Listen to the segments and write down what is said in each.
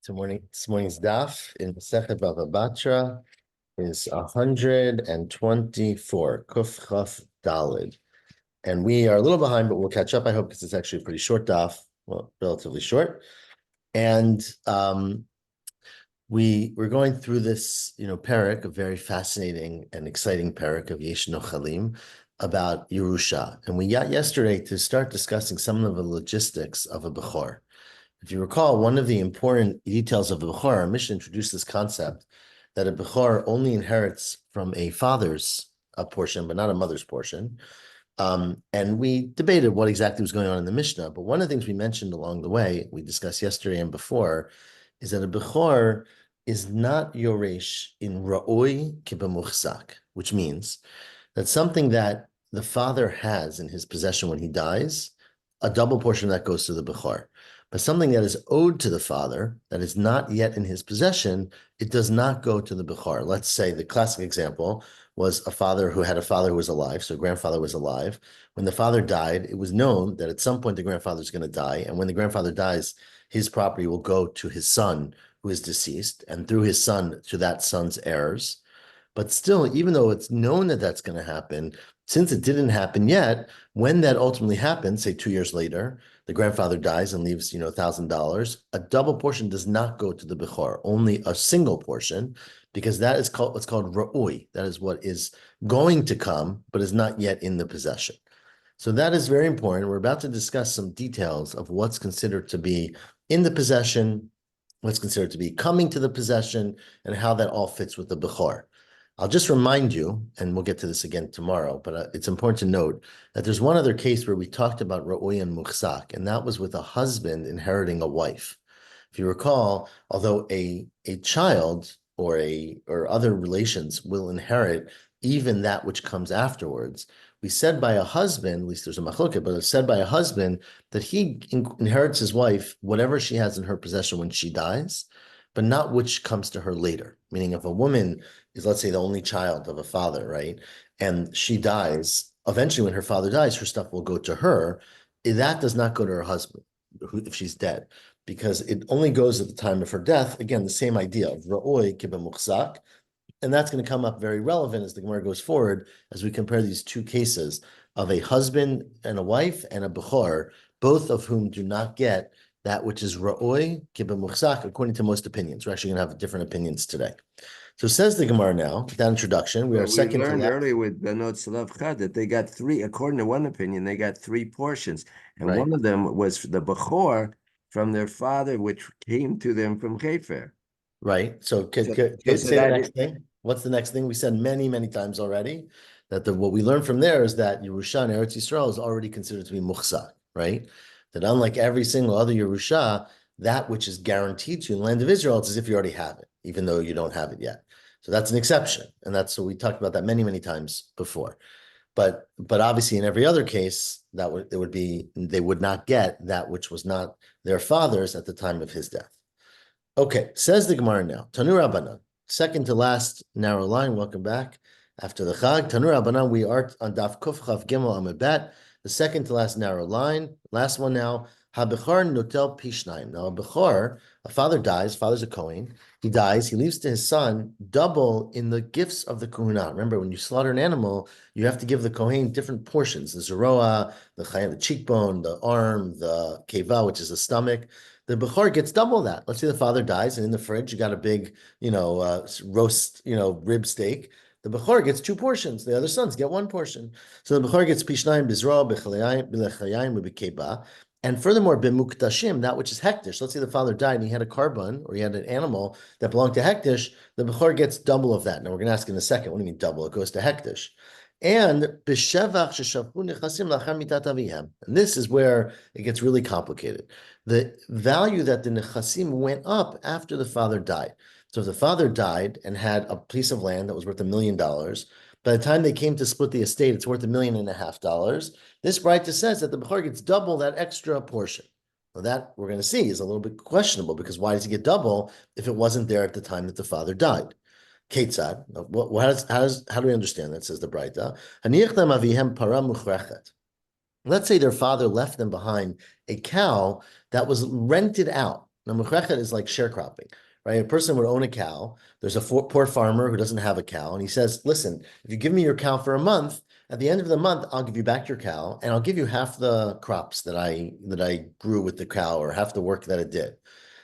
This morning's daf in Masechet Bava Batra is 124, Kuf Chaf Dalid. And we are a little behind, but we'll catch up, I hope, because it's actually a pretty short daf, well, relatively short. And we're going through this, parak, a very fascinating and exciting parak of Yesh Nochalim about Yerusha. And we got yesterday to start discussing some of the logistics of a Bechor. If you recall, one of the important details of a Bechor, our mission introduced this concept that a Bechor only inherits from a father's portion, but not a mother's portion. And we debated what exactly was going on in the Mishnah. But one of the things we mentioned along the way, we discussed yesterday and before, is that a Bechor is not Yoresh in Ra'oi Kibamuchsak, which means that something that the father has in his possession when he dies, a double portion of that goes to the Bechor. But something that is owed to the father that is not yet in his possession, it does not go to the Bechor. Let's say the classic example was a father who had a father who was alive, so grandfather was alive. When the father died, it was known that at some point the grandfather is going to die, and when the grandfather dies, his property will go to his son who is deceased, and through his son to that son's heirs. But still, even though it's known that that's going to happen, since it didn't happen yet, when that ultimately happens, say 2 years later, the grandfather dies and leaves, $1,000, a double portion does not go to the Bechor, only a single portion, because that is what's called Ra'ui. That is what is going to come, but is not yet in the possession. So that is very important. We're about to discuss some details of what's considered to be in the possession, what's considered to be coming to the possession, and how that all fits with the Bechor. I'll just remind you, and we'll get to this again tomorrow, but it's important to note that there's one other case where we talked about Ra'oi and Muchsak, and that was with a husband inheriting a wife. If you recall, although a child or other relations will inherit even that which comes afterwards, we said by a husband, at least there's a machloket, but it's said by a husband that he inherits his wife, whatever she has in her possession when she dies, but not which comes to her later. Meaning if a woman is, let's say, the only child of a father, right? And she dies, eventually when her father dies, her stuff will go to her. That does not go to her husband if she's dead, because it only goes at the time of her death. Again, the same idea of Ra'oi Kibamuchsak. And that's going to come up very relevant as the Gemara goes forward, as we compare these two cases of a husband and a wife and a Bechor, both of whom do not get that which is Ra'oi Kibamuchsak, according to most opinions. We're actually going to have different opinions today. So says the Gemara now, with that introduction, we learned earlier with Benot Salav Chad that they got three, according to one opinion, they got three portions. And right. One of them was the Bechor from their father, which came to them from Chefer. Right. So say the next thing. What's the next thing? We said many, many times already that what we learned from there is that Yerusha and Eretz Yisrael is already considered to be Muchsak, right? That unlike every single other Yerusha, that which is guaranteed to you in the land of Israel, it's as if you already have it, even though you don't have it yet. So that's an exception. And that's what we talked about that many, many times before. But obviously in every other case, they would not get that which was not their father's at the time of his death. Okay, says the Gemara now. Tanu Rabbanan, second to last narrow line. Welcome back. After the Chag, Tanu Rabbanan, we are on Daf Kuf Chav Gimel Amud Bet, the second to last narrow line. Last one now. HaBechor notel pishnayim. Now a Bechor, a father dies, father's a Kohen, he dies, he leaves to his son double in the gifts of the Kohuna. Remember, when you slaughter an animal, you have to give the Kohen different portions, the Zeroah, the cheekbone, the arm, the Keva, which is the stomach. The Bechor gets double that. Let's say the father dies, and in the fridge, you got a big, roast, rib steak. The Bechor gets 2 portions. The other sons get 1 portion. So the Bechor gets pishnayim, bizro, b'lechayim, b'keba. And furthermore, b'muktashim, that which is hektish. Let's say the father died and he had a carbon or he had an animal that belonged to hektish. The Bechor gets double of that. Now we're going to ask in a second, what do you mean double? It goes to hektish. And this is where it gets really complicated. The value that the nechasim went up after the father died. So if the father died and had a piece of land that was worth $1 million, by the time they came to split the estate, it's worth $1.5 million. This Braita says that the Bechor gets double that extra portion. Well, that we're going to see is a little bit questionable, because why does he get double if it wasn't there at the time that the father died? Ketzad. How do we understand that? Says the Braita. Let's say their father left them behind a cow that was rented out. Now, Mechrechet is like sharecropping, right? A person would own a cow. There's a poor farmer who doesn't have a cow, and he says, listen, if you give me your cow for a month, at the end of the month, I'll give you back your cow, and I'll give you half the crops that I grew with the cow, or half the work that it did.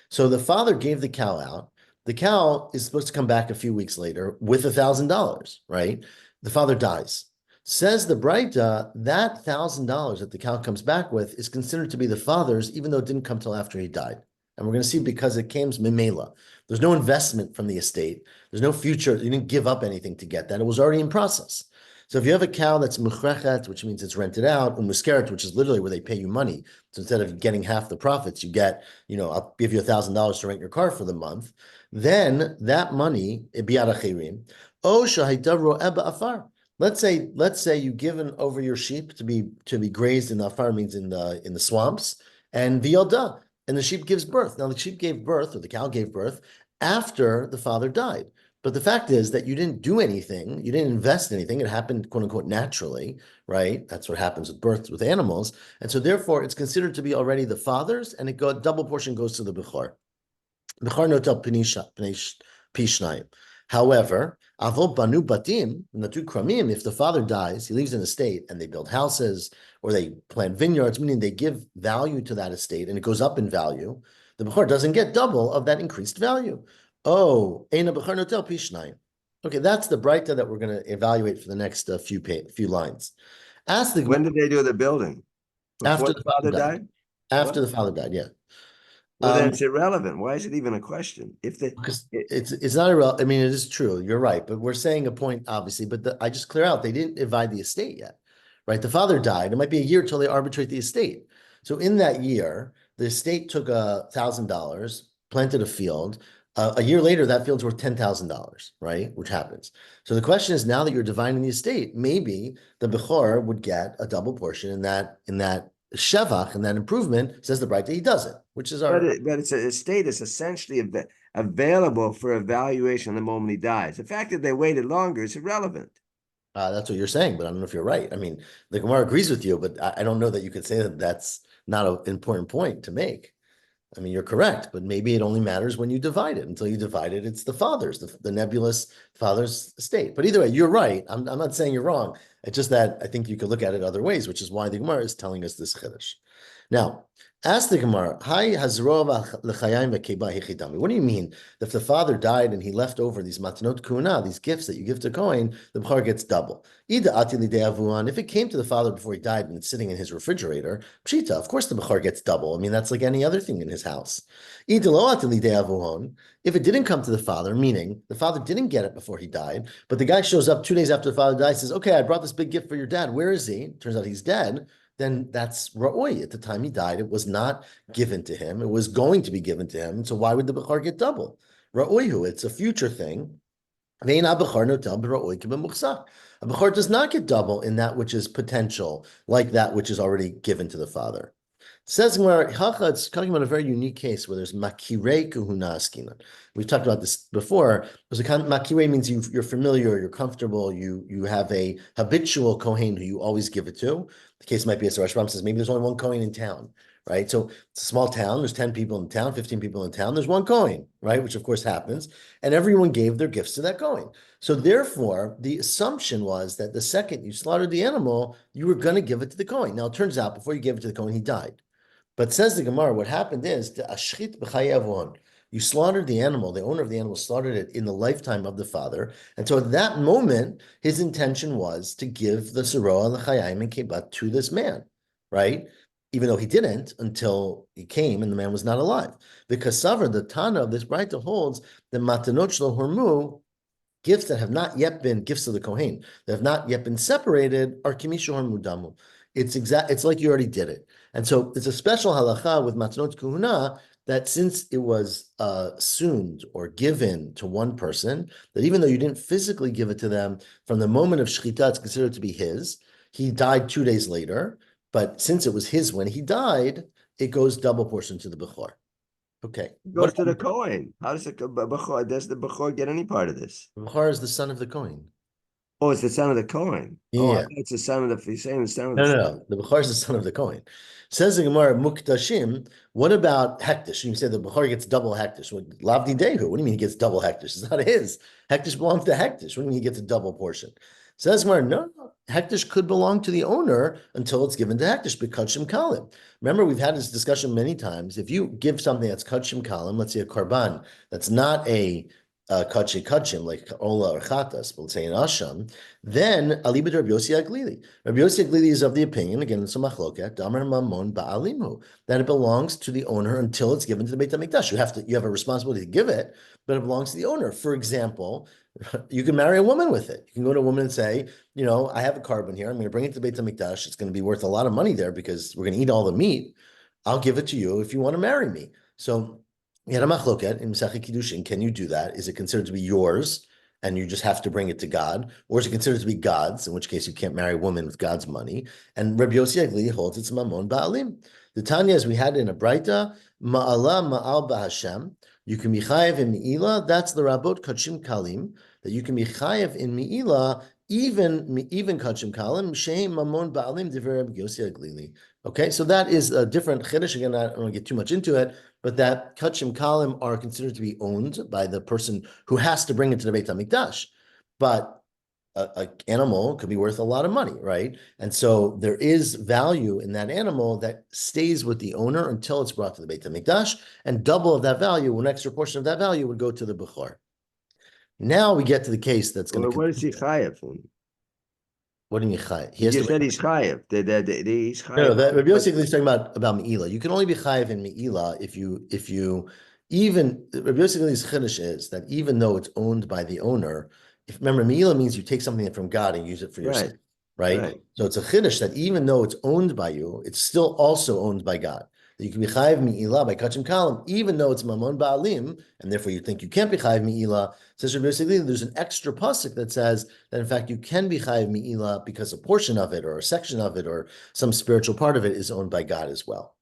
So the father gave the cow out. The cow is supposed to come back a few weeks later with $1,000, right? The father dies. Says the Braita, that $1,000 that the cow comes back with is considered to be the father's, even though it didn't come till after he died. And we're going to see because it came mimela. There's no investment from the estate. There's no future. You didn't give up anything to get that. It was already in process. So if you have a cow that's muchrechet, which means it's rented out, or muskeret, which is literally where they pay you money. So instead of getting half the profits, you get, I'll give you $1,000 to rent your car for the month. Then that money, o afar. Let's say you've given over your sheep to be grazed in the afar, means in the swamps, and v'yalda, and the sheep gives birth. Now the sheep gave birth, or the cow gave birth, after the father died. But the fact is that you didn't do anything, you didn't invest anything. It happened, quote unquote, naturally, right? That's what happens with births with animals, and so therefore it's considered to be already the father's, and double portion goes to the bechor. Bechor notel pishnayim. However, avol banu batim natu kramim. If the father dies, he leaves an estate, and they build houses or they plant vineyards, meaning they give value to that estate, and it goes up in value. The bechor doesn't get double of that increased value. Oh, eina bechor notel pishnayim. Okay, that's the Braita that we're going to evaluate for the next few lines. Ask the When did they do the building? Before after the father died? After the father died, yeah. Well, then it's irrelevant. Why is it even a question? Because it's not irrelevant. I mean, it is true. You're right, but we're saying a point, obviously. But I just clear out they didn't divide the estate yet, right? The father died. It might be a year till they arbitrate the estate. So in that year, the estate took $1,000, planted a field. A year later, that field's worth $10,000, right? Which happens. So the question is, now that you're dividing the estate, maybe the bechor would get a double portion in that shevach, and that improvement. Says the Braita, he does it, which is our. But it's a estate is essentially available for evaluation the moment he dies. The fact that they waited longer is irrelevant. That's what you're saying, but I don't know if you're right. I mean, the Gemara agrees with you, but I don't know that you could say that that's not an important point to make. I mean, you're correct, but maybe it only matters when you divide it. Until you divide it, it's the father's, the nebulous father's estate. But either way, you're right. I'm not saying you're wrong. It's just that I think you could look at it other ways, which is why the Gemara is telling us this chiddush. Now, ask the Gemara, what do you mean that if the father died and he left over these matnot kuna, these gifts that you give to Kohen, the bechor gets double? If it came to the father before he died and it's sitting in his refrigerator, pshita, of course the bechor gets double. I mean, that's like any other thing in his house. If it didn't come to the father, meaning the father didn't get it before he died, but the guy shows up 2 days after the father dies, says, okay, I brought this big gift for your dad. Where is he? Turns out he's dead. Then that's ra'oi. At the time he died, it was not given to him. It was going to be given to him. So why would the bechor get double? Ra'oihu, it's a future thing. A bechor does not get double in that which is potential, like that which is already given to the father. Says where it's talking about a very unique case where there's makirei kuhuna askinan. We've talked about this before. There's a makirei means you're familiar, you're comfortable, you have a habitual kohen who you always give it to. The case might be, as Rashbam says, maybe there's only one kohen in town, right? So it's a small town. There's 10 people in town, 15 people in town. There's one kohen, right? Which of course happens, and everyone gave their gifts to that kohen. So therefore, the assumption was that the second you slaughtered the animal, you were going to give it to the kohen. Now it turns out before you gave it to the kohen, he died. But says the Gemara, what happened is the ashchit b'chayei. You slaughtered the animal, the owner of the animal slaughtered it in the lifetime of the father. And so at that moment, his intention was to give the Saroa, the Chayim, and Kebat to this man, right? Even though he didn't until he came and the man was not alive. Because Savar, the Tana of this Braita holds that Matanot Shlo Hormu, gifts that have not yet been gifts of the Kohen, that have not yet been separated, are Kimishu Hormu Damu. It's like you already did it. And so it's a special halacha with Matnot Kuhuna that since it was assumed or given to one person, that even though you didn't physically give it to them, from the moment of Shechita, it's considered to be his. He died 2 days later, but since it was his when he died, it goes double portion to the Bechor. Okay. It goes to the Kohen. How does the Bechor get any part of this? The Bechor is the son of the Kohen. Oh, it's the son of the Kohen. Oh, I Yeah. thought it's the son of the, he's saying the son of No, the, no, no. The Bechor is the son of the Kohen. Says the Gemara, Muktashim, what about Hektish? You say the Bechor gets double Hektish. Lavdi Dehu, what do you mean he gets double Hektish? It's not his. Hektish belongs to Hektish. What do you mean he gets a double portion? Says Gemara, no, no. Hektish could belong to the owner until it's given to Hektish, Bekachim Kalim. Remember, we've had this discussion many times. If you give something that's Kachim Kalim, let's say a Karban, that's not a Kachim, like Ola or Chatas, but let's say an Asham, then Alibid Rabbi Yossi Aglili. Rabbi Yossi Aglili is of the opinion, again, it's a machloket, Damar Mamon Ba'alimu, that it belongs to the owner until it's given to the Beit HaMikdash. You have a responsibility to give it, but it belongs to the owner. For example, you can marry a woman with it. You can go to a woman and say, I have a carbon here. I'm going to bring it to the Beit HaMikdash. It's going to be worth a lot of money there because we're going to eat all the meat. I'll give it to you if you want to marry me. So, in Masechet Kiddushin, can you do that? Is it considered to be yours? And you just have to bring it to God, or is it considered to be God's, in which case you can't marry a woman with God's money? And Rabbi Yossi Agli holds it's mamon ba'alim. The Tanya, as we had in a Braita, ma'ala ma'al ba'Hashem, you can be chayev in mi'ila, that's the Rabot Kachim Kalim, that you can be chayev in mi'ila, even Kachim Kalim, sheim mamon ba'alim, divrei Rabbi Yossi Agli. Okay, so that is a different chiddush. Again, I don't want to get too much into it, but that kachim kalim are considered to be owned by the person who has to bring it to the Beit HaMikdash. But an animal could be worth a lot of money, right? And so there is value in that animal that stays with the owner until it's brought to the Beit HaMikdash, and double of that value, an extra portion of that value would go to the Bechor. Now we get to the case that's going well, to... what is he chayav? What do you mean chayav? You just said he's chayav. He's chayav. No, Rabbi Yossi is talking about Me'ila. You can only be chayav in Me'ila if you even Rabbi Yossi's chiddush is that even though it's owned by the owner, if remember Me'ila means you take something from God and use it for yourself, right? So it's a chiddush that even though it's owned by you, it's still also owned by God. That you can be chayav Me'ila by kachim kalim, even though it's mamon ba'alim, and therefore you think you can't be chayav Me'ila. Says Rabbi Yossi, there's an extra pasuk that says that in fact you can be chayav Me'ila because a portion of it or a section of it or some spiritual part of it is owned by God as well.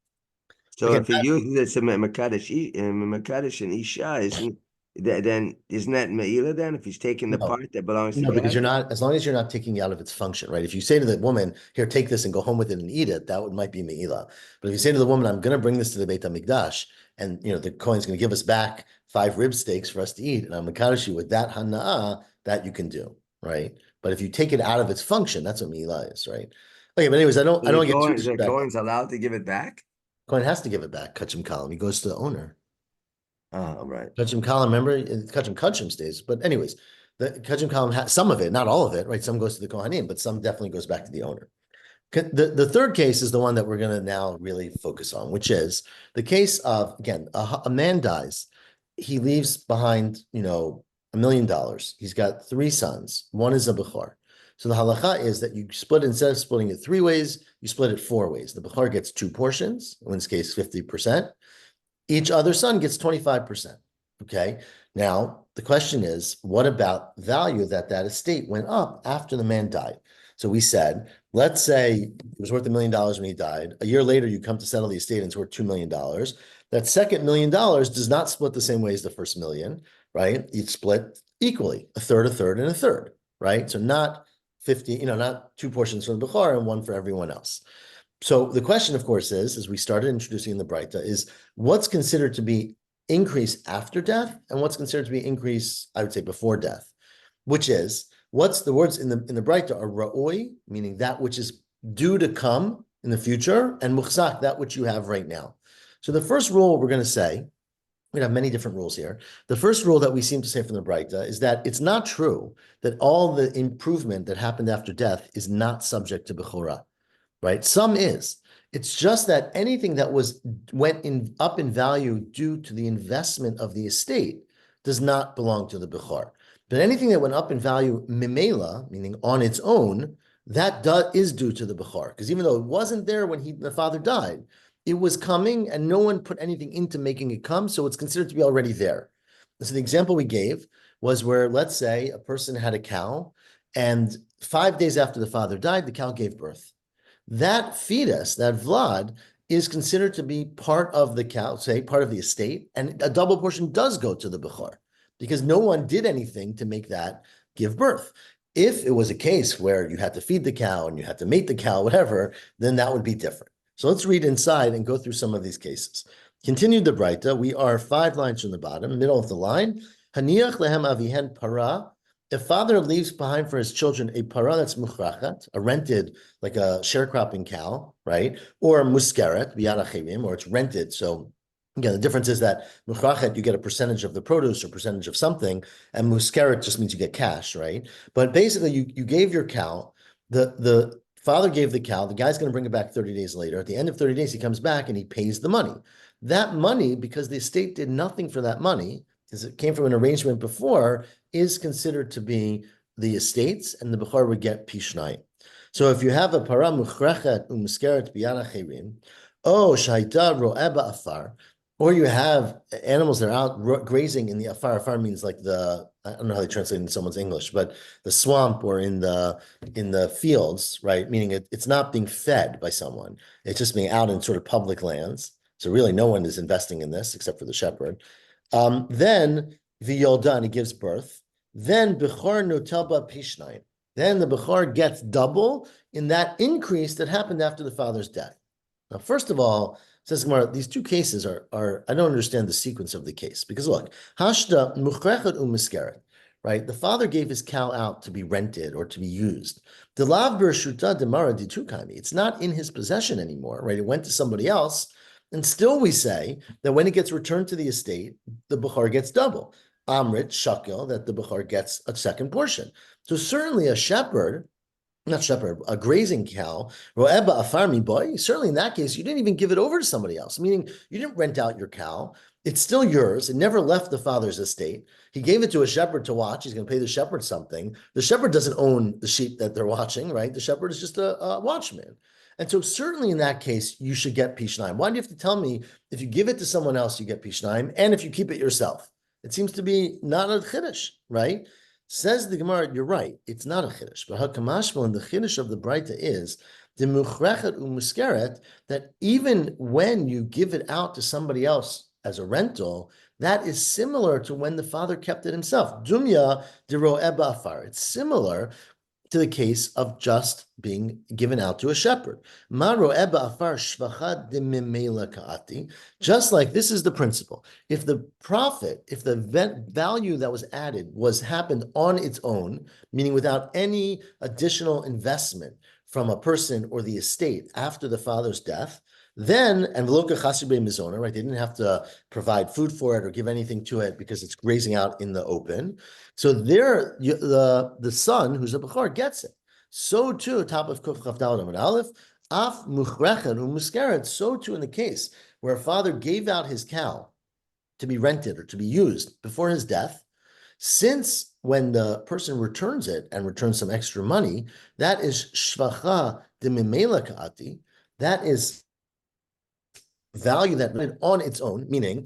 So again, if he uses it to Makadosh and Isha, then isn't that Me'ila then? If he's taking the part that belongs to God? Because you're not, as long as you're not taking it out of its function, right? If you say to the woman, here, take this and go home with it and eat it, might be Me'ila. But if you say to the woman, I'm going to bring this to the Beit HaMikdash, and the Kohen's going to give us back 5 rib steaks for us to eat, and I'm Makadosh you with that hana'ah, that you can do, right? But if you take it out of its function, that's what Me'ila is, right? Okay, but anyways, I don't get too the Kohen's allowed to give it back? Kohen has to give it back, Kachim Kalim. He goes to the owner. Oh, right. Kachim Kalim, remember, Kachim stays. But anyways, the Kachim Kalim has some of it, not all of it, right? Some goes to the Kohanim, but some definitely goes back to the owner. The third case is the one that we're going to now really focus on, which is the case of, again, a man dies. He leaves behind, $1 million. He's got 3 sons. One is a Bechor. So the halacha is that you split, instead of splitting it 3 ways, you split it 4 ways. The Bechor gets 2 portions, in this case, 50%. Each other son gets 25%. Okay. Now, the question is, what about value that estate went up after the man died? So we said, let's say it was worth $1 million when he died. A year later, you come to settle the estate and it's worth $2 million. That second $1 million does not split the same way as the first million, right? It's split equally, a third, and a third, right? So not 50, not 2 portions from the Bechor and 1 for everyone else. So the question, of course, is, as we started introducing in the Braita, is what's considered to be increase after death and what's considered to be increase, I would say, before death, which is, what's the words in the Braita are ra'oi, meaning that which is due to come in the future, and muchzak, that which you have right now. So the first rule we're going to say, we have many different rules here. The first rule that we seem to say from the Braita is that it's not true that all the improvement that happened after death is not subject to Bechorah. Right? Some is. It's just that anything that went up in value due to the investment of the estate does not belong to the Bechor. But anything that went up in value mimela, meaning on its own, that is due to the Bechor. Because even though it wasn't there when the father died, it was coming and no one put anything into making it come, so it's considered to be already there. So the example we gave was where, let's say, a person had a cow, and 5 days after the father died, the cow gave birth. That fetus, that Vlad, is considered to be part of the cow, say part of the estate, and a double portion does go to the Bechor because no one did anything to make that give birth. If it was a case where you had to feed the cow and you had to mate the cow, whatever, then that would be different. So let's read inside and go through some of these cases. Continued the Breita. We are 5 lines from the bottom, middle of the line. Haniach lehem avihen para. If father leaves behind for his children a para that's muchrachat, a rented, like a sharecropping cow, right? Or muskeret, biyad achevim, or it's rented. So again, the difference is that muchrachet, you get a percentage of the produce or percentage of something, and muskeret just means you get cash, right? But basically, you gave your cow, the father gave the cow, the guy's going to bring it back 30 days later. At the end of 30 days, he comes back and he pays the money. That money, because the estate did nothing for that money, because it came from an arrangement before, is considered to be the estate's, and the Bechor would get pishnai. So if you have a para muchrechet umskeret biyad acherim, oh shaita ro'eba afar, or you have animals that are out grazing in the afar. Afar means like I don't know how they translate it in someone's English, but the swamp or in the fields, right? Meaning it's not being fed by someone. It's just being out in sort of public lands. So really no one is investing in this except for the shepherd. Then V'yoldan, he gives birth. Then Bechor Notelba Pishnayim. Then the Bechor gets double in that increase that happened after the father's death. Now, first of all, says Gemara, these two cases are I don't understand the sequence of the case, because look, Hashda Muchrechet Umiskeret, right? The father gave his cow out to be rented or to be used. The Lav Bershuta Demara Ditukani. It's not in his possession anymore, right? It went to somebody else. And still we say that when it gets returned to the estate, the Bechor gets double. Amrit, Shakel, that the Bechor gets a second portion. So certainly a shepherd, not shepherd, a grazing cow, Ro'eba a farmi boy, certainly in that case, you didn't even give it over to somebody else, meaning you didn't rent out your cow. It's still yours. It never left the father's estate. He gave it to a shepherd to watch. He's going to pay the shepherd something. The shepherd doesn't own the sheep that they're watching, right? The shepherd is just a watchman. And so certainly in that case, you should get Pishnaim. Why do you have to tell me if you give it to someone else, you get Pishnaim, and if you keep it yourself? It seems to be not a chiddush, right? Says the Gemara, you're right, it's not a chiddush. But hakamashmal, and the chiddush of the Breita is the muchrechet umuskeret, that even when you give it out to somebody else as a rental, that is similar to when the father kept it himself. Dumya diro eba afar. It's similar to the case of just being given out to a shepherd. Just like this is the principle. If the profit, if the value that was added happened on its own, meaning without any additional investment from a person or the estate after the father's death, then, and loka chasibe mizona, right? They didn't have to provide food for it or give anything to it because it's grazing out in the open. So there, the son, who's a bechor, gets it. So too, top of Kuf Chaf Daled Amud Aleph, af muchrechen umuskeret. So too in the case where a father gave out his cow to be rented or to be used before his death, since when the person returns it and returns some extra money, that is shvacha de mimela ka'ati. That is value that on its own, meaning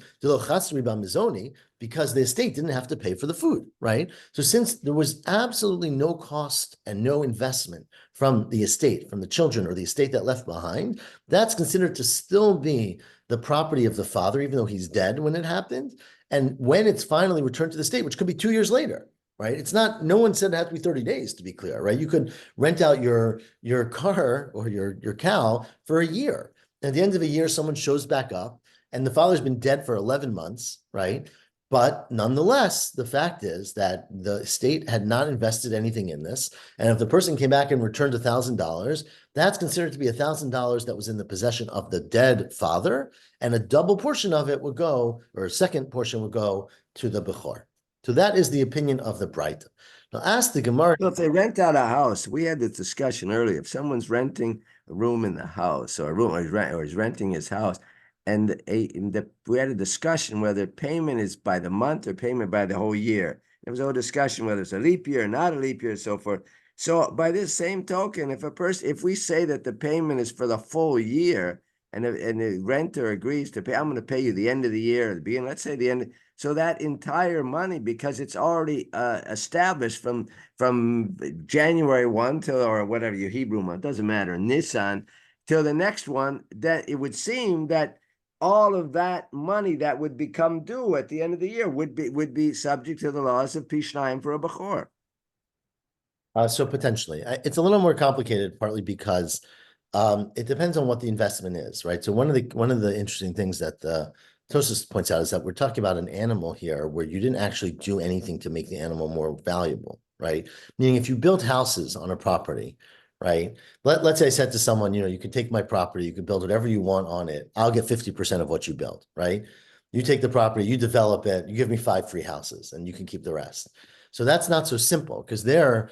because the estate didn't have to pay for the food, right? So since there was absolutely no cost and no investment from the estate, from the children or the estate that left behind, that's considered to still be the property of the father, even though he's dead when it happened. And when it's finally returned to the state, which could be 2 years later, right? It's not, no one said it had to be 30 days, to be clear, right? You could rent out your car or your cow for a year. At the end of a year, someone shows back up and the father's been dead for 11 months, right? But nonetheless, the fact is that the state had not invested anything in this. And if the person came back and returned $1,000, that's considered to be $1,000 that was in the possession of the dead father. And a double portion of it would go, or a second portion would go to the Bechor. So that is the opinion of the Breita. Now ask the Gemara. So if they rent out a house, we had this discussion earlier. If someone's renting a room in the house or a room or he's renting his house, and we had a discussion whether payment is by the month or payment by the whole year. There was no discussion whether it's a leap year or not a leap year and so forth. So by this same token, if we say that the payment is for the full year and the renter agrees to pay, I'm going to pay you the end of the year or the beginning, let's say the end. So that entire money, because it's already established from January 1 till, or whatever your Hebrew month, doesn't matter, Nisan, till the next one, that it would seem that all of that money that would become due at the end of the year would be subject to the laws of Pishnayim for a Bechor. So potentially, it's a little more complicated, partly because it depends on what the investment is, right? So one of the interesting things that the Tosis points out is that we're talking about an animal here where you didn't actually do anything to make the animal more valuable, right? Meaning, if you built houses on a property, right? Let's say I said to someone, you can take my property, you can build whatever you want on it. I'll get 50% of what you build, right? You take the property, you develop it, you give me 5 free houses, and you can keep the rest. So that's not so simple because there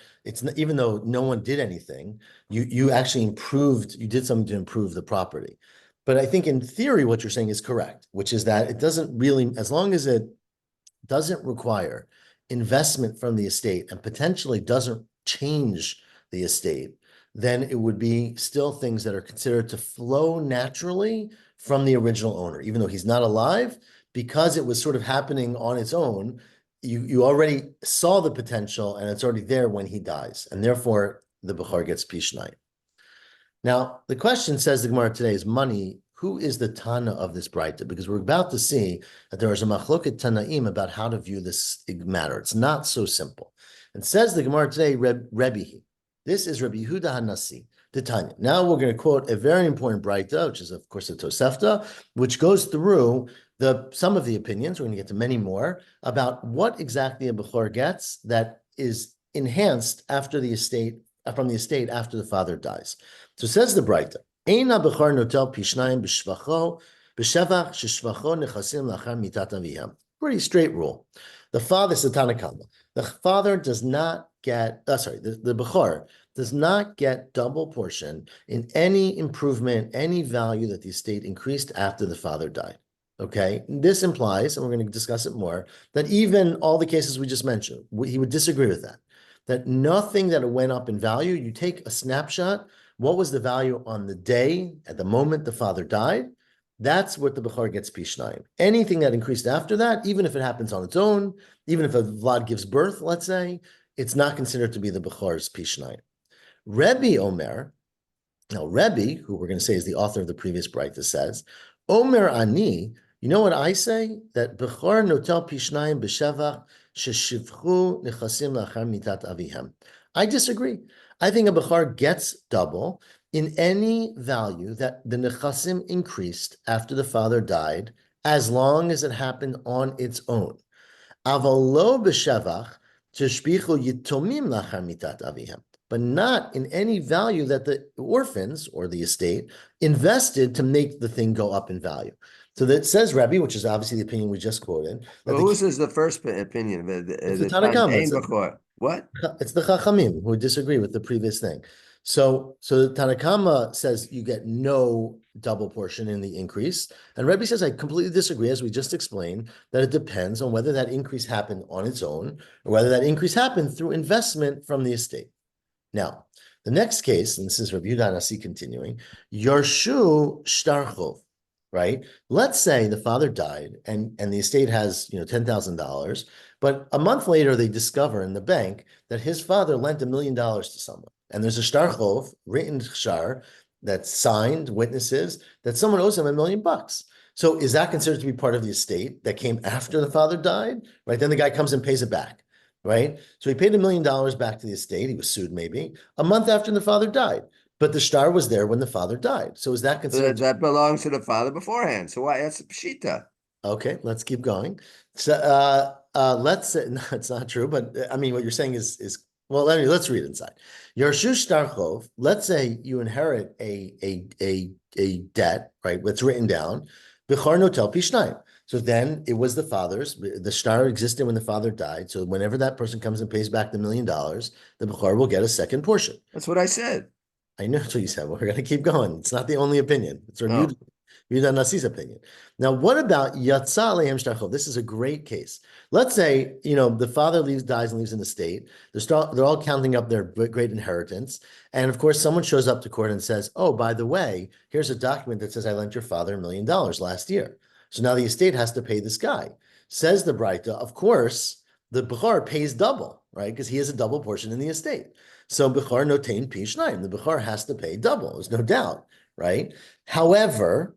even though no one did anything, you actually you did something to improve the property. But I think in theory, what you're saying is correct, which is that it doesn't really, as long as it doesn't require investment from the estate and potentially doesn't change the estate, then it would be still things that are considered to flow naturally from the original owner, even though he's not alive, because it was sort of happening on its own. You already saw the potential and it's already there when he dies, and therefore the Bechor gets Pishnai. Now, the question, says the Gemara today, is money. Who is the Tana of this Braita? Because we're about to see that there is a machloket Tanaim about how to view this matter. It's not so simple. And says the Gemara today, Rebbe. This is Rabbi Yehuda Hanasi, the Tanya. Now we're going to quote a very important Braita, which is, of course, the Tosefta, which goes through some of the opinions. We're going to get to many more about what exactly a Bechor gets that is enhanced after the estate, from the estate after the father dies. So says the Braita, Eina Bechor notel pishnayim b'shvacho b'shevach sheshvacho nechasim lachar mitat aviham. Pretty straight rule. The father, Satana Kama, the father does not get, the Bechor does not get double portion in any improvement, any value that the estate increased after the father died. Okay, this implies, and we're going to discuss it more, that even all the cases we just mentioned, he would disagree with that. That nothing that went up in value, you take a snapshot, what was the value on the day, at the moment the father died? That's what the Bechor gets Pishnayim. Anything that increased after that, even if it happens on its own, even if a Vlad gives birth, let's say, it's not considered to be the Bechor's Pishnayim. Rebbe Omer, now Rebbe, who we're going to say is the author of the previous Braita, says, Omer Ani, you know what I say? That Bechor notel Pishnayim b'shevach sheshivchu nechasim lachar mitat avihem. I disagree. I think a Bechor gets double in any value that the nechasim increased after the father died, as long as it happened on its own. Avalo b'shevach teshpichu yitomim lachar mitat avihem, but not in any value that the orphans or the estate invested to make the thing go up in value. So that says Rebbe, which is obviously the opinion we just quoted. Well, whose is the first opinion? It's the Tanna Kamma. What? It's the Chachamim who disagree with the previous thing. So the Tanna Kamma says you get no double portion in the increase. And Rebbe says, I completely disagree, as we just explained, that it depends on whether that increase happened on its own or whether that increase happened through investment from the estate. Now, the next case, and this is Rabbi Yehuda Hanasi continuing, Yarshu Shtarchov, right? Let's say the father died and the estate has, $10,000, but a month later they discover in the bank that his father lent $1 million to someone. And there's a Shtarchov, written shtar, that's signed, witnesses, that someone owes him $1 million. So is that considered to be part of the estate that came after the father died? Right? Then the guy comes and pays it back. Right? So he paid $1 million back to the estate. He was sued maybe a month after the father died, but the shtar was there when the father died. So is that considered? That belongs to the father beforehand. So why? That's a pshita. Okay, let's keep going. So let's say, no, it's not true, but I mean, what you're saying is well, let's read inside. Yarshu Shtarchov, let's say you inherit a debt, right? That's written down. Bechor notel pishnayim. So then it was the father's. The shtar existed when the father died. So whenever that person comes and pays back the $1 million, the Bechor will get a second portion. That's what I said. I know that's what you said. Well, we're going to keep going. It's not the only opinion. It's Yehuda Nasi's opinion. Now, what about Yatsa Lehem Shtarchov? This is a great case. Let's say, the father dies and leaves an estate. They're all counting up their great inheritance. And of course, someone shows up to court and says, oh, by the way, here's a document that says I lent your father $1 million last year. So now the estate has to pay this guy. Says the Braita, of course, the Bechor pays double, right? Because he has a double portion in the estate. So Bechor notain pi shnayim. The Bechor has to pay double. There's no doubt, right? However,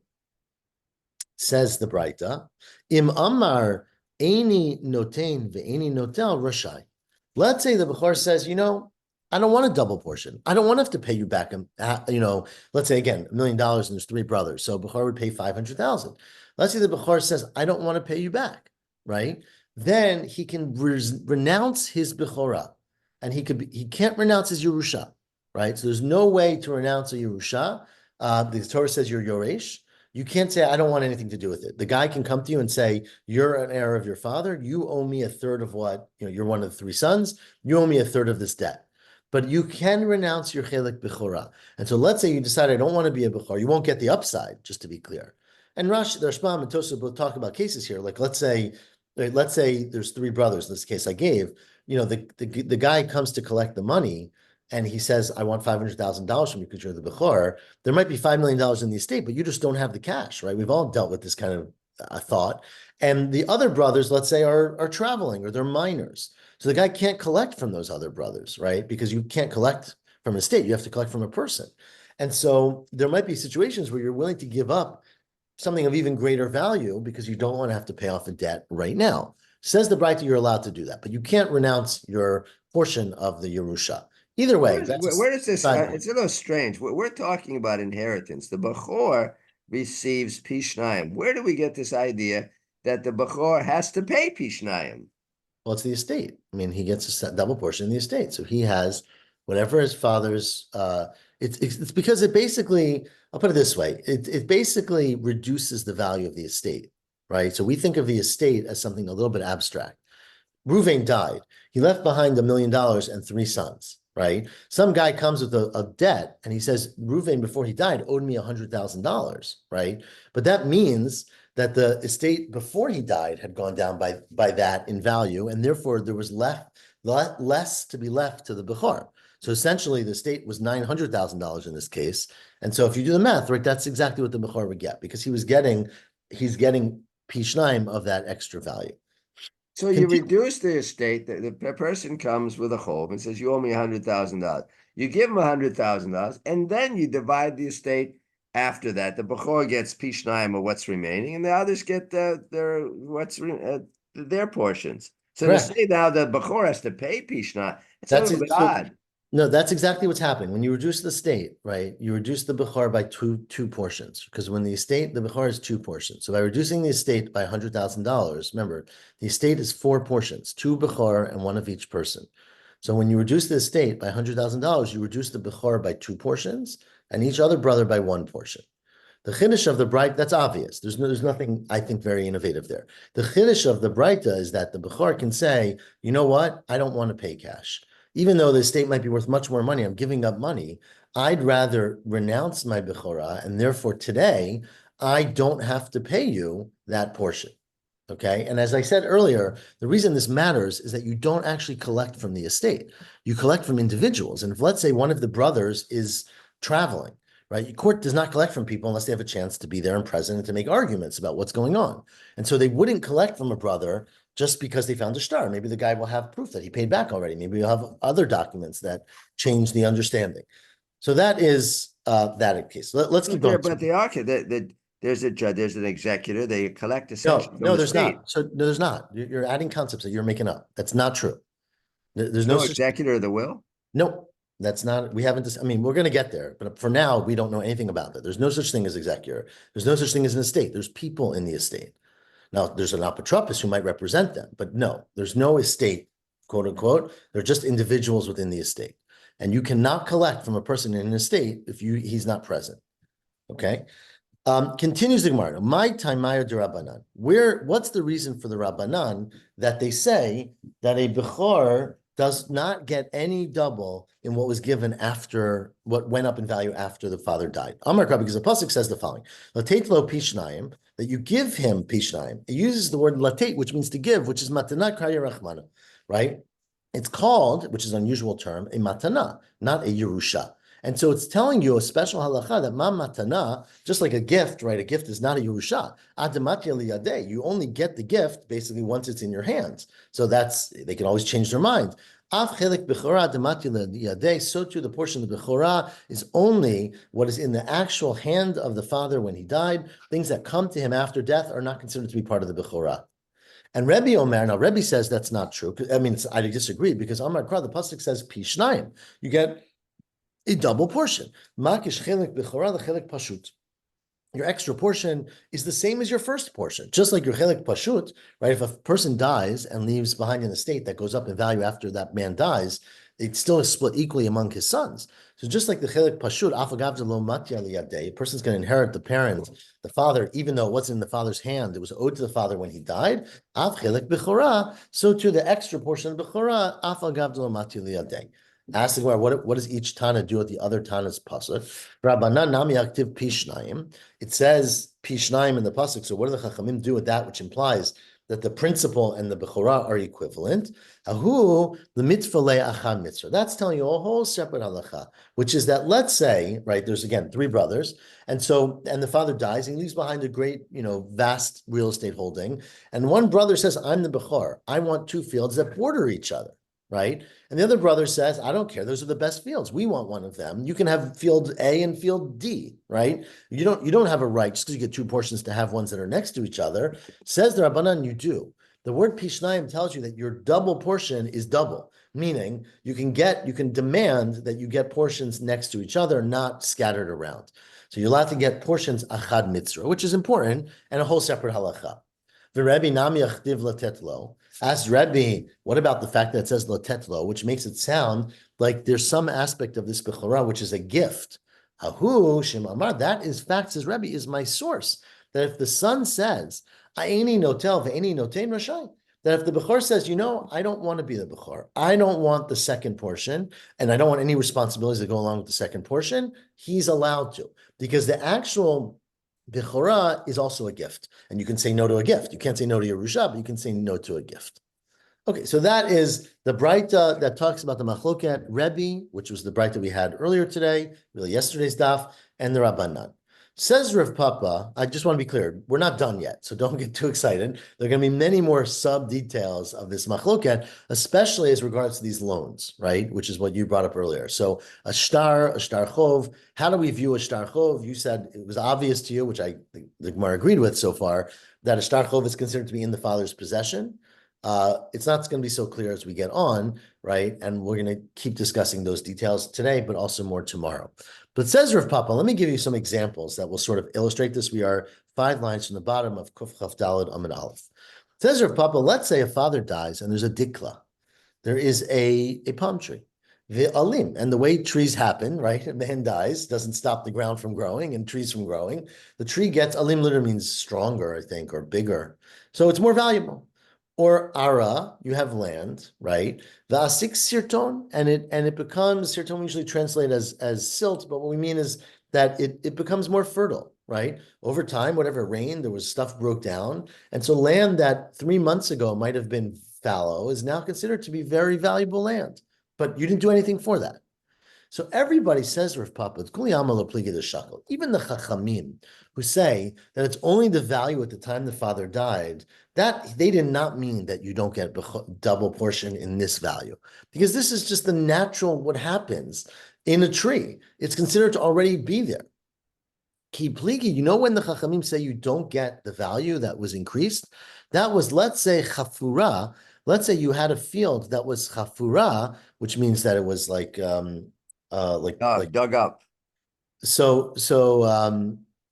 says the Braita, im amar eini notain ve'eini notel rashai. Let's say the Bechor says, I don't want a double portion. I don't want to have to pay you back. Let's say again, $1 million and there's three brothers. So Bechor would pay 500,000. Let's say the Bechor says, I don't want to pay you back, right? Then he can renounce his Bechorah, and he can't renounce his Yerusha, right? So there's no way to renounce a Yerusha. The Torah says you're Yoresh. You can't say, I don't want anything to do with it. The guy can come to you and say, you're an heir of your father. You owe me a third of what, you're one of the three sons. You owe me a third of this debt. But you can renounce your chelik bechora. And so let's say you decide, I don't want to be a bechor. You won't get the upside, just to be clear. And Rashi, the Rashbam and Tosafot both talk about cases here. Like let's say there's three brothers. In this case I gave, the guy comes to collect the money, and he says, I want $500,000 from you because you're the Bechor. There might be $5 million in the estate, but you just don't have the cash, right? We've all dealt with this kind of thought. And the other brothers, let's say, are traveling or they're minors. So the guy can't collect from those other brothers, right? Because you can't collect from an estate. You have to collect from a person. And so there might be situations where you're willing to give up something of even greater value because you don't want to have to pay off a debt right now. Says the Batra, you're allowed to do that, but you can't renounce your portion of the Yerusha. Either way, where is this? It's a little strange. We're talking about inheritance. The Bechor receives Pishnayim. Where do we get this idea that the Bechor has to pay Pishnayim? Well, it's the estate. I mean, he gets a double portion in the estate. So he has whatever his father's, it's because it basically, I'll put it this way, it basically reduces the value of the estate, right? So we think of the estate as something a little bit abstract. Reuven died. He left behind $1 million and three sons, right? Some guy comes with a debt and he says, Reuven, before he died, owed me $100,000, right? But that means that the estate before he died had gone down by that in value, and therefore there was less to be left to the Bechor. So essentially the estate was $900,000 in this case. And so if you do the math, right, that's exactly what the Bechor would get, because he's getting Pishnaim of that extra value. So you reduce the estate. The person comes with a chov and says, you owe me $100,000. You give him $100,000, and then you divide the estate after that. The Bechor gets Pishnayim or what's remaining, and the others get their portions. So Correct. To say now that Bechor has to pay Pishnayim, it's a little bit odd. No, that's exactly what's happening. When you reduce the estate, right, you reduce the Bechor by two portions, because when the Bechor is two portions. So by reducing the estate by $100,000, remember, the estate is four portions, two Bechor and one of each person. So when you reduce the estate by $100,000, you reduce the Bechor by two portions and each other brother by one portion. The chiddush of the Brit, that's obvious. There's nothing, I think, very innovative there. The chiddush of the Brita is that the Bechor can say, you know what, I don't want to pay cash. Even though the estate might be worth much more money, I'm giving up money. I'd rather renounce my Bechorah, and therefore today, I don't have to pay you that portion, okay? And as I said earlier, the reason this matters is that you don't actually collect from the estate. You collect from individuals. And if, let's say, one of the brothers is traveling, right? Your court does not collect from people unless they have a chance to be there and present and to make arguments about what's going on. And so they wouldn't collect from a brother just because they found a star. Maybe the guy will have proof that he paid back already. Maybe you'll have other documents that change the understanding. So that is that case. Let's keep going. But there's an executor. They collect essentially. No, there's not. So no, there's not. You're adding concepts that you're making up. That's not true. There's no executor of the will. No, that's not. We haven't. I mean, we're going to get there, but for now, we don't know anything about that. There's no such thing as executor. There's no such thing as an estate. There's people in the estate. Now, there's an apotropos who might represent them, but no, there's no estate, quote unquote. They're just individuals within the estate. And you cannot collect from a person in an estate if he's not present. Okay. Continues the Gemara. My Taimaya de Rabbanan. What's the reason for the Rabbanan that they say that a Bechor does not get any double in what was given after, what went up in value after the father died? Amar Rabbi, because the pasuk says the following: Latet lo pishnayim, that you give him pishnayim. It uses the word latet, which means to give, which is matana kraya rachmana, right? It's called, which is an unusual term, a matana, not a yerusha. And so it's telling you a special halacha that ma matana, just like a gift, right? A gift is not a yerusha. Adamatya liyadeh. You only get the gift basically once it's in your hands. So they can always change their mind. Av chelik bechora adamatya liyadeh. So too, the portion of the bechora is only what is in the actual hand of the father when he died. Things that come to him after death are not considered to be part of the bechora. And Rebbe Omer, now Rebbe says that's not true. I mean, I disagree because Amar Kra, the pasuk says Pishnayim. You get a double portion. Makish chelik b'chora, the chelik pashut. Your extra portion is the same as your first portion, just like your chelik pashut, right? If a person dies and leaves behind an estate that goes up in value after that man dies, it still is split equally among his sons. So just like the chelik pashut, afagav lo matya liyadei, a person's going to inherit the parent, the father, even though it wasn't in the father's hand, it was owed to the father when he died. Av chelik b'chora, so too the extra portion of b'chora, afagav lo matya liyadei. Ask the Gemara, what does each Tana do with the other Tana's pasuk? Rabbanan nami aktiv pishnayim. It says pishnayim in the pasuk. So what do the Chachamim do with that, which implies that the principal and the bechora are equivalent? Ahu the mitzvah le'acham mitzvah. That's telling you a whole separate halacha, which is that let's say, right, there's again 3 brothers, and the father dies and he leaves behind a great, vast real estate holding, and one brother says, "I'm the bechor. I want 2 fields that border each other." Right? And the other brother says, I don't care. Those are the best fields. We want one of them. You can have field A and field D, right? You don't have a right just because you get 2 portions to have ones that are next to each other. Says the Rabbanan, you do. The word pishnayim tells you that your double portion is double, meaning you can demand that you get portions next to each other, not scattered around. So you're allowed to get portions achad mitzvah, which is important, and a whole separate halacha. The Rebbe nami achtiv latetlo. Asked Rebbe, what about the fact that it says latetlo, which makes it sound like there's some aspect of this bechorah which is a gift. Ahu shem amar, that is fact, says Rebbe, is my source. That if the son says, Aini notel ve'eni notein rashai, that if the bechor says, I don't want to be the bechor, I don't want the second portion, and I don't want any responsibilities that go along with the second portion, he's allowed to. Because the actual Bechora is also a gift, and you can say no to a gift. You can't say no to Yerusha, but you can say no to a gift. Okay, so that is the Braita that talks about the Machloket Rebbe, which was the Braita we had earlier today, really yesterday's daf, and the Rabbanan. Says Rav Papa, I just want to be clear, we're not done yet, so don't get too excited. There are going to be many more sub-details of this machloket, especially as regards to these loans, right? Which is what you brought up earlier. So a shtar chov, how do we view a shtar chov? You said it was obvious to you, which I think the Gemara agreed with so far, that a shtar chov is considered to be in the father's possession. It's not going to be so clear as we get on, right? And we're going to keep discussing those details today, but also more tomorrow. But says Rav Papa, let me give you some examples that will sort of illustrate this. We are 5 lines from the bottom of Kuf Chaf Daled Amud Aleph. Says Rav Papa, let's say a father dies and there's a dikla. There is a palm tree, the alim, and the way trees happen, right? A man dies, doesn't stop the ground from growing and trees from growing. The tree gets, alim literally means stronger, I think, or bigger. So it's more valuable. Or ara, you have land, right? Va'asik sirton, and it becomes, sirton we usually translate as silt, but what we mean is that it becomes more fertile, right? Over time, whatever rained, there was stuff broke down. And so land that 3 months ago might have been fallow is now considered to be very valuable land, but you didn't do anything for that. So everybody says, Rav Papa, even the Chachamim, who say that it's only the value at the time the father died, that they did not mean that you don't get double portion in this value, because this is just the natural what happens in a tree. It's considered to already be there. Ki pligi, when the Chachamim say you don't get the value that was increased, that was, let's say, chafura. Let's say you had a field that was chafura, which means that it was like dug up.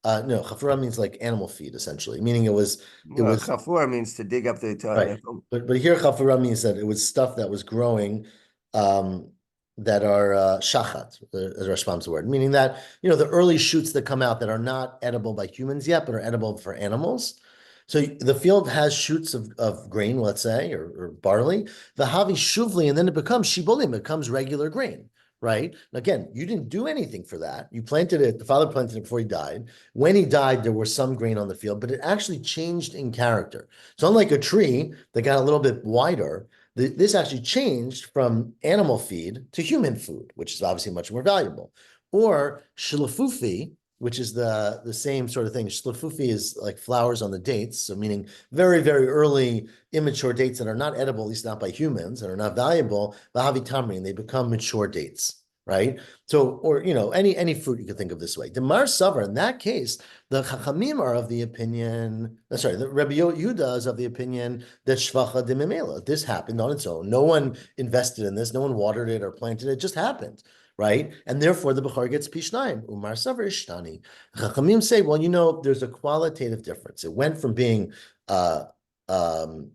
No, chafura means like animal feed, essentially, meaning it was Chafura means to dig up the right. But here chafura means that it was stuff that was growing that are shachat, as Rashbam's word, meaning that the early shoots that come out that are not edible by humans yet, but are edible for animals. So the field has shoots of grain, let's say, or barley, the havi shuvli, and then it becomes shibolim, it becomes regular grain. Right? Again, you didn't do anything for that. You planted it, the father planted it before he died. When he died, there was some grain on the field, but it actually changed in character. So unlike a tree that got a little bit wider, this actually changed from animal feed to human food, which is obviously much more valuable. Or shalafufi, which is the same sort of thing. Shalafufi is like flowers on the dates, so meaning very, very early immature dates that are not edible, at least not by humans, and are not valuable, vahavi tamri, and they become mature dates. right? So, or any fruit you could think of this way. The Mar Savar, in that case, the Chachamim are of the opinion. Sorry, the Rabbi Yehuda is of the opinion that Shvacha de Memela. This happened on its own. No one invested in this. No one watered it or planted it. It just happened, right? And therefore, the Bechor gets Pishnayim. Umar Savar Ishtani. Chachamim say, well, there's a qualitative difference. It went from being uh, um,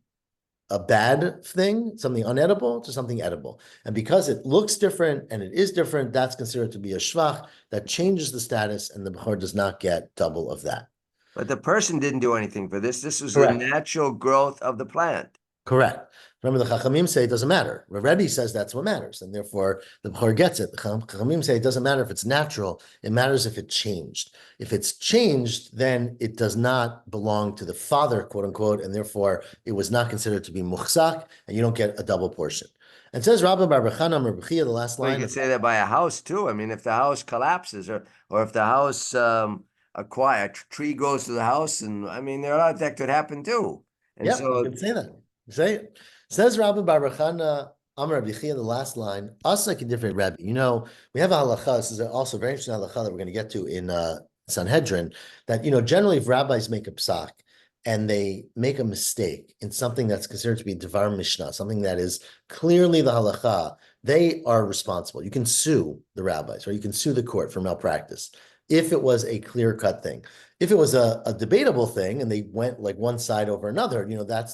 a bad thing, something unedible, to something edible. And because it looks different and it is different, that's considered to be a shvach that changes the status, and the Bechor does not get double of that. But the person didn't do anything for this. This was the Correct. natural growth of the plant. Correct. Remember, the Chachamim say it doesn't matter. Rebbe says that's what matters, and therefore the Bechor gets it. The Chachamim say it doesn't matter if it's natural. It matters if it changed. If it's changed, then it does not belong to the father, quote unquote, and therefore it was not considered to be muchzak, and you don't get a double portion. And says Rabbi Bar Bechana Bar Bechia, the last Well, you line. could say that by a house too. I mean, if the house collapses, or if the house a tree goes to the house, and I mean, there are a lot that could happen too. And Yeah, so you can say that. Say it. Says Rabbi Bar Bechana Amar Rabbi Chia, the last line. Asa different Rabbi. We have a halacha. This is also a very interesting halacha that we're going to get to in Sanhedrin. That generally, if rabbis make a psak and they make a mistake in something that's considered to be Devar Mishnah, something that is clearly the halacha, they are responsible. You can sue the rabbis, or you can sue the court for malpractice if it was a clear-cut thing. If it was a debatable thing and they went like one side over another, that's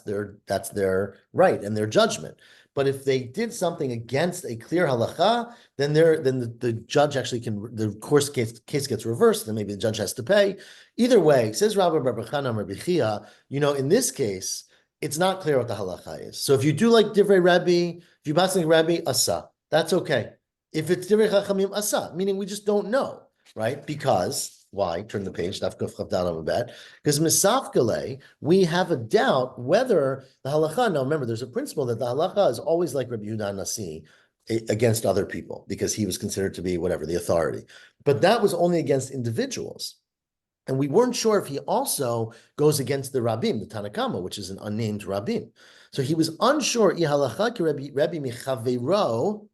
their right and their judgment. But if they did something against a clear halacha, then the judge actually the case gets reversed, then maybe the judge has to pay. Either way, says Rabbi Bar Bechana Rabbi Chia, in this case, it's not clear what the halacha is. So if you do like Divrei Rabbi, if you pass like Rabbi, asa, that's okay. If it's Divrei Chachamim, asa, meaning we just don't know, right? Because why? Turn the page. Because misafkale, we have a doubt whether the halacha. Now remember, there's a principle that the halacha is always like Rabbi Yehuda Nasi against other people because he was considered to be whatever the authority. But that was only against individuals. And we weren't sure if he also goes against the Rabbim, the Tanakama, which is an unnamed Rabbim. So he was unsure. Rabbi Michavero,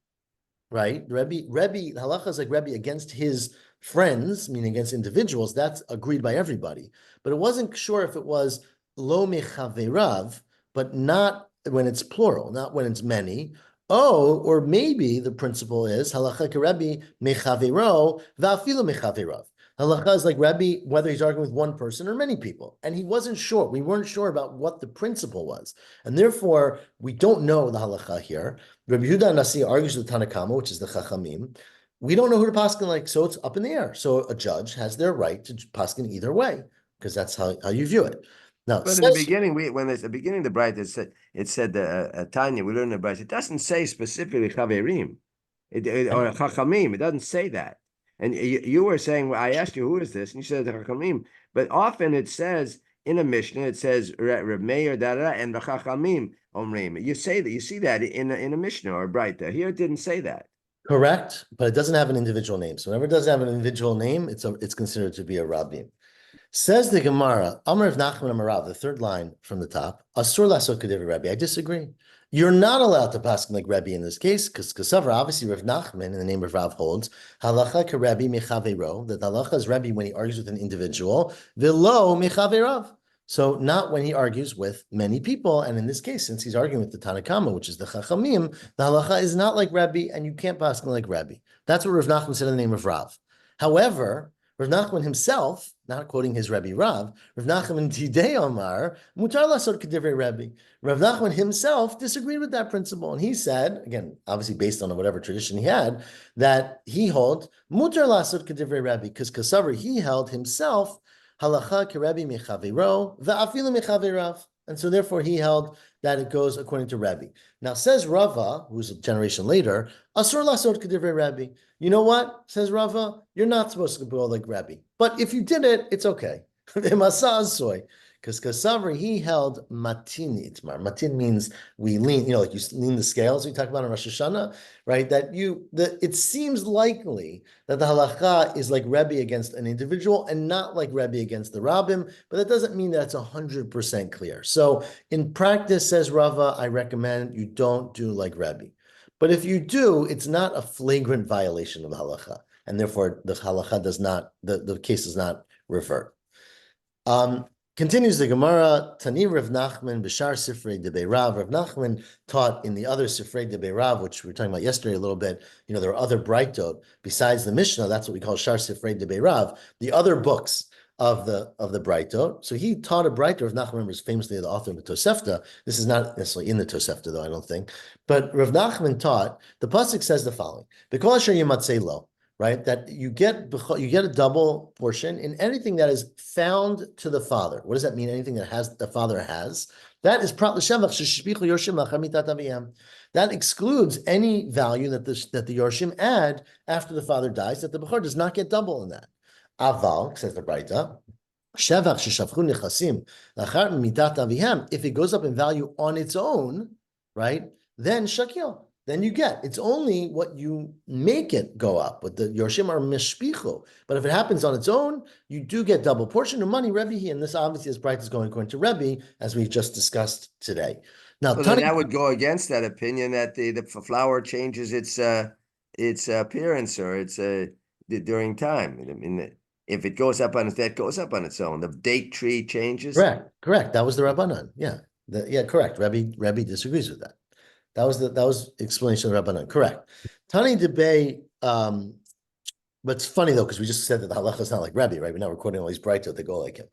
right? Rabbi, halacha is like Rabbi against his friends, meaning against individuals. That's agreed by everybody. But it wasn't sure if it was lo mechaverav, but not when it's plural, not when it's many. Oh, or maybe the principle is halacha Rabbi mechavero va'afilu mechaverav. Halacha is like Rabbi, whether he's arguing with one person or many people. And he wasn't sure. We weren't sure about what the principle was. And therefore, we don't know the halacha here. Rabbi Yehuda Nasi argues with Tanakama, which is the Chachamim. We don't know who to paskin like, so it's up in the air. So a judge has their right to paskin either way, because that's how you view it. Now, but in the beginning, when there's the beginning of the Bright, it said Tanya. We learned the Bright. It doesn't say specifically Chaverim, or Chachamim. It doesn't say that. And you were saying, well, I asked you who is this, and you said the Chachamim. But often it says in a Mishnah, it says Reb Meir and the Chachamim Omrim. You say that, you see that in a Mishnah or Brighta. Here it didn't say that. Correct, but it doesn't have an individual name. So whenever it doesn't have an individual name, it's considered to be a Rabbim. Says the Gemara, Amar of Nachman Amarav, the third line from the top, Asur lasot k'divrei Rabbi. I disagree. You're not allowed to pass like Rabbi in this case, because Kasavra, obviously Rav Nachman, in the name of Rav, holds halacha k'Rabbi mechavero, that halacha is Rabbi when he argues with an individual, velo mechaverav. So not when he argues with many people, and in this case, since he's arguing with the Tanakama, which is the Chachamim, the halacha is not like Rabbi, and you can't pass like Rabbi. That's what Rav Nachman said in the name of Rav. However, Rav Nachman himself, not quoting his Rabbi Rav, Rav Nachman Tidei Omar, mutar lasot k'divrei Rabbi. Rav Nachman himself disagreed with that principle, and he said, again, obviously based on whatever tradition he had, that he held mutar lasot k'divrei Rabbi, because Kasavar, he held himself halacha k'Rabbi mechavero va'afilu mechaverav, and so therefore he held that it goes according to Rabbi. Now says Rava, who's a generation later, asur lasot k'divrei Rabbi. You know what? Says Rava, you're not supposed to go like Rabbi. But if you did it, it's okay. Because Kasavri, he held matin itmar. Matin means we lean, like you lean the scales we talk about in Rosh Hashanah, right? That it seems likely that the halacha is like Rebbe against an individual and not like Rebbe against the Rabbim, but that doesn't mean that it's 100% clear. So in practice, says Rava, I recommend you don't do like Rebbe. But if you do, it's not a flagrant violation of the halacha, and therefore the halacha does not, the case does not revert. Continues the Gemara, Tani Rav Nachman B'shar Sifrei de Beirav. Rav Nachman taught in the other Sifrei de Beirav, which we were talking about yesterday a little bit. You know, there are other Braitot besides the Mishnah. That's what we call Shar Sifrei de Beirav, the other books of the Braitot. So he taught a Braitot. Rav Nachman was famously the author of the Tosefta. This is not necessarily in the Tosefta, though, I don't think. But Rav Nachman taught, the pasuk says the following: B'kol asher yimatzei lo, right? That you get a double portion in anything that is found to the father. What does that mean? Anything that has the father has. That is that excludes any value that the Yorshim add after the father dies, that the Bechor does not get double in that. Aval, says the Braita, if it goes up in value on its own, right? Then shakil. Then you get. It's only what you make it go up. But the Yorshim are mishpichu. But if it happens on its own, you do get double portion of money, Rebbe. And this obviously is bright is going according to Rebbe, as we just discussed today. Now, so then that would go against that opinion that the flower changes its appearance or its during time. I mean, if it goes up on its, that goes up on its own. The date tree changes. Correct. That was the Rabbanan. Yeah, correct. Rebbe disagrees with that. That was explanation of Rabbanan. Correct. Tani debate. But it's funny though, because we just said that the halacha is not like Rebbe, right? We're not recording all these brightot that go like him.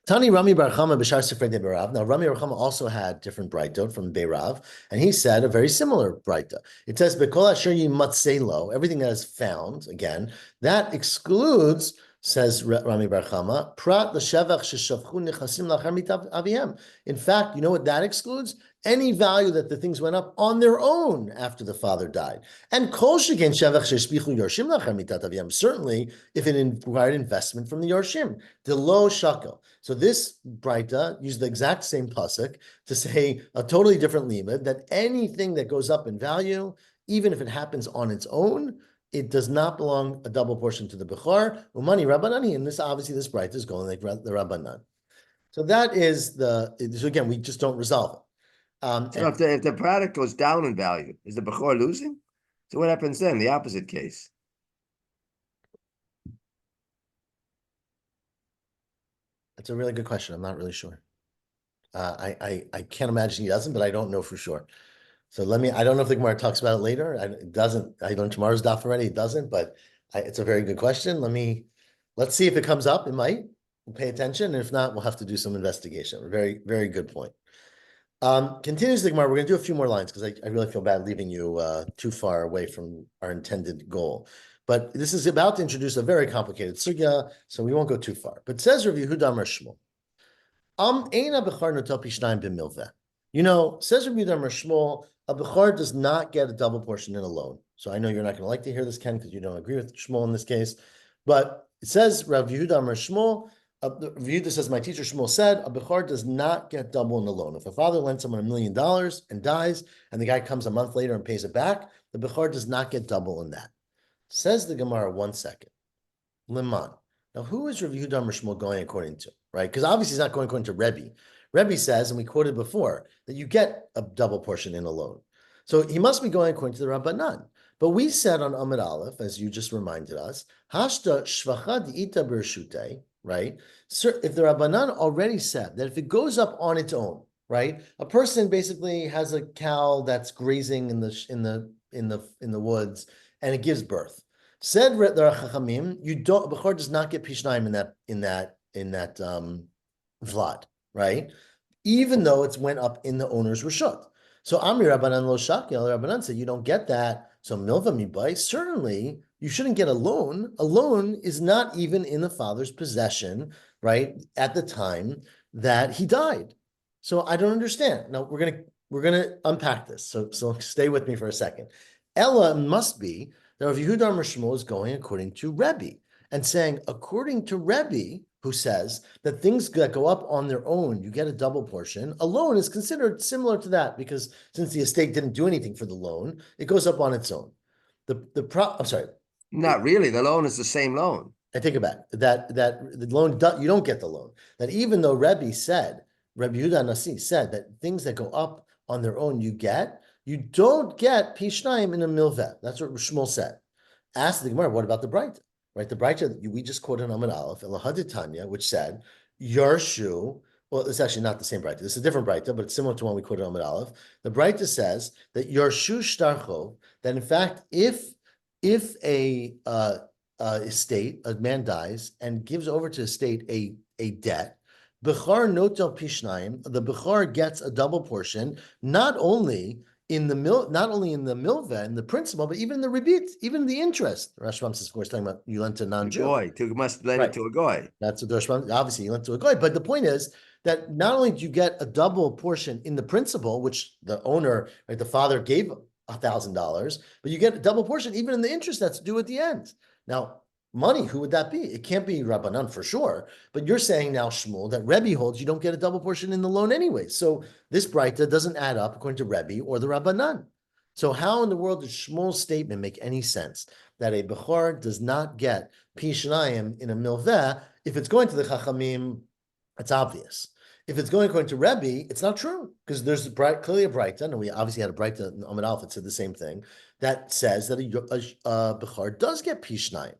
Tani Rami Bar Chama b'shar sifrei de Beirav. Now Rami Bar Chama also had different brightot from Beirav, and he said a very similar brightot. It says bekol asher yimatzei lo, everything that is found. Again, that excludes, says Rami Bar Chama, prat l'shevach sheshavchu nechasim lachar mitav avihem. In fact, you know what that excludes? Any value that the things went up on their own after the father died. And kol sheken shevach sheshpichu yorshim lachar mitat aviyam, certainly if it required investment from the yorshim, the lo shakel. So this Braita used the exact same pasuk to say a totally different limud, that anything that goes up in value, even if it happens on its own, it does not belong a double portion to the Bechor, umani Rabbanani, and this obviously this Braita is going like the Rabbanan. So that is so again, we just don't resolve it. So if the product goes down in value, is the Bechor losing? So what happens then? The opposite case. That's a really good question. I'm not really sure. I can't imagine he doesn't, but I don't know for sure. So I don't know if the Gemara talks about it later. It doesn't. I learned tomorrow's daf already. It doesn't, but it's a very good question. Let's see if it comes up. It might. We'll pay attention. And if not, we'll have to do some investigation. Very, very good point. Continues the Gemara. We're going to do a few more lines because I really feel bad leaving you too far away from our intended goal. But this is about to introduce a very complicated sugya, so we won't go too far. But says Rav Yehuda Amar Shmuel, eina bechar notel pishnayim b'milveh. You know, says Rav Yehuda Amar Shmuel, a bechar does not get a double portion in a loan. So I know you're not going to like to hear this, Ken, because you don't agree with Shmuel in this case. But it says Rav Yehuda Amar Shmuel, Rav Yehuda says, my teacher Shmuel said, a bechar does not get double in the loan. If a father lends someone $1 million and dies, and the guy comes a month later and pays it back, the bechar does not get double in that. Says the Gemara, 1 second. Liman. Now, who is Rav Yehuda Amar Shmuel going according to, right? Because obviously he's not going according to Rebbe. Rebbe says, and we quoted before, that you get a double portion in a loan. So he must be going according to the Rabbanan. But we said on Amud Aleph, as you just reminded us, Hashta shvacha di'ita b'rshutei, right? So if the Rabbanan already said that if it goes up on its own, right? A person basically has a cow that's grazing in the woods, and it gives birth. Said the Chachamim, Bechor does not get pishnayim in that vlad, right? Even though it's went up in the owner's reshut. So Amir Rabbanan lo shakel, the Rabbanan said you don't get that. So milva mibai, certainly you shouldn't get a loan. A loan is not even in the father's possession, right? At the time that he died. So I don't understand. Now we're gonna unpack this. So stay with me for a second. Ella must be that Rav Yehuda Amar Shmuel is going according to Rebbe and saying, according to Rebbe, who says that things that go up on their own, you get a double portion. A loan is considered similar to that because since the estate didn't do anything for the loan, it goes up on its own. I'm sorry. Not really. The loan is the same loan. I take it back. That the loan, you don't get the loan. That even though Rebbe Yehuda Nasi said that things that go up on their own you get, You don't get Pishnayim in a milvet. That's what Shmuel said. Ask the Gemara, what about the Breita? Right? The Breita, we just quoted Amid Aleph, Elahaditanya, which said, your shoe, well, it's actually not the same Breita. This is a different Breita, but it's similar to one we quoted Amid Aleph. The Breita says that your shoe shtarchov, that in fact, if a estate, a man dies and gives over to estate a debt, Bechar notel pishnayim, the Bechar gets a double portion, not only in the milva, in the principal, but even the rebit, even the interest. Rashbam says, of course, talking about you lent to non-Jew. Goy, must lend it to a goy. That's what the Rashbam, obviously you lent to a goy. But the point is that not only do you get a double portion in the principal, which the owner, right, the father gave $1,000, but you get a double portion even in the interest that's due at the end. Now, money, who would that be? It can't be Rabbanan for sure. But you're saying now, Shmuel, that Rebbe holds you don't get a double portion in the loan anyway. So this Breita doesn't add up according to Rebbe or the Rabbanan. So how in the world does Shmuel's statement make any sense that a Bechor does not get Pishnayim in a milveh? If it's going to the Chachamim, it's obvious. If it's going according to Rebbe, it's not true because there's clearly a Breita, and we obviously had a Breita in Amid Aleph that said the same thing, that says that a Bechor does get Pishnayim.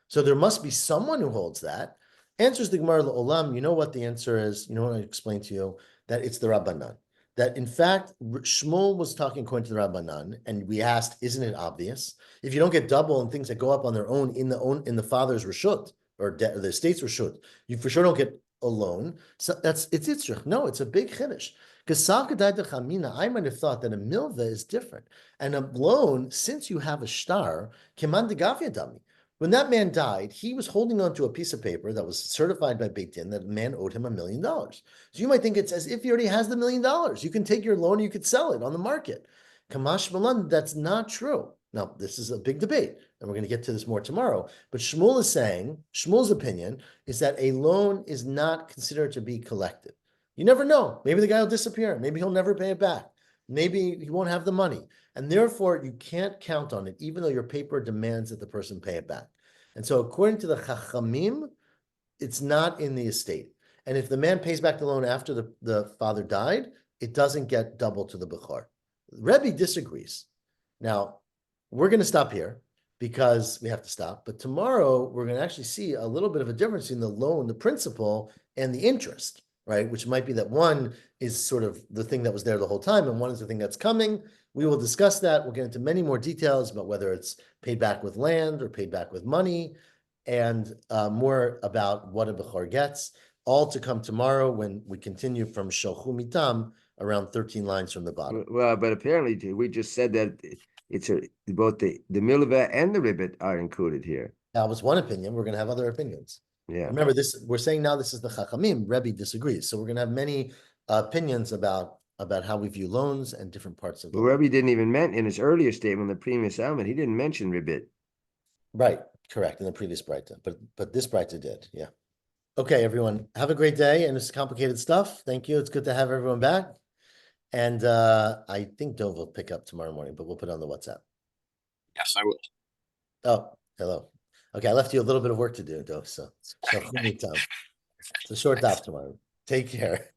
So there must be someone who holds that. Answers the Gemara Olam. You know what the answer is? You know what I explained to you? That it's the Rabbanan. That in fact, Shmuel was talking according to the Rabbanan, and we asked, isn't it obvious? If you don't get double and things that go up on their own in the father's reshut or the estate's reshut, you for sure don't get a loan. So it's Yitzchak. No, it's a big chiddush. Because I might have thought that a milva is different. And a loan, since you have a star, keman degafia dami. When that man died, he was holding on to a piece of paper that was certified by Beit Din that the man owed him $1 million. So you might think it's as if he already has the $1 million. You can take your loan, you could sell it on the market. Kamash Malan, that's not true. Now, this is a big debate, and we're going to get to this more tomorrow. But Shmuel is saying, Shmuel's opinion is that a loan is not considered to be collected. You never know. Maybe the guy will disappear. Maybe he'll never pay it back. Maybe he won't have the money. And therefore, you can't count on it, even though your paper demands that the person pay it back. And so according to the Chachamim, it's not in the estate. And if the man pays back the loan after the father died, it doesn't get double to the Bechor. Rebbe disagrees. Now, we're going to stop here because we have to stop. But tomorrow, we're going to actually see a little bit of a difference in the loan, the principal, and the interest, right? Which might be that one is sort of the thing that was there the whole time, and one is the thing that's coming. We will discuss that. We'll get into many more details about whether it's paid back with land or paid back with money, and more about what a Bechor gets, all to come tomorrow when we continue from Sholchu Mitam, around 13 lines from the bottom. Well, but apparently we just said that it's both the milveh and the ribbit are included here. That was one opinion. We're going to have other opinions. Yeah. Remember, we're saying now this is the Chachamim. Rebbe disagrees. So we're going to have many opinions about how we view loans and different parts of the Rebbe didn't even mention in his earlier statement, the previous element, he didn't mention ribbit. Right, correct, in the previous Breita, but this Breita did, yeah. Okay, everyone, have a great day, and it's complicated stuff. Thank you. It's good to have everyone back. And I think Dov will pick up tomorrow morning, but we'll put it on the WhatsApp. Yes, I will. Oh, hello. Okay, I left you a little bit of work to do, Dov, so it's a short daf tomorrow. Take care.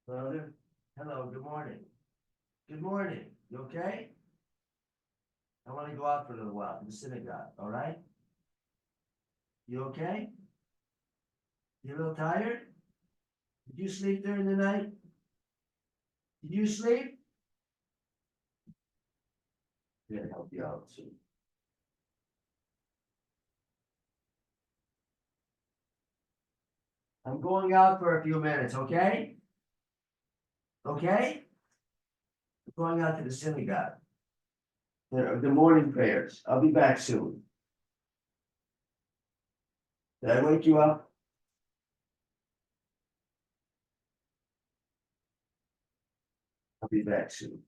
Brother, hello, good morning. Good morning, you okay? I wanna go out for a little while to the synagogue, all right? You okay? You a little tired? Did you sleep during the night? Did you sleep? Yeah, help you out too. I'm going out for a few minutes, okay? Okay? I'm going out to the synagogue. The morning prayers. I'll be back soon. Did I wake you up? I'll be back soon.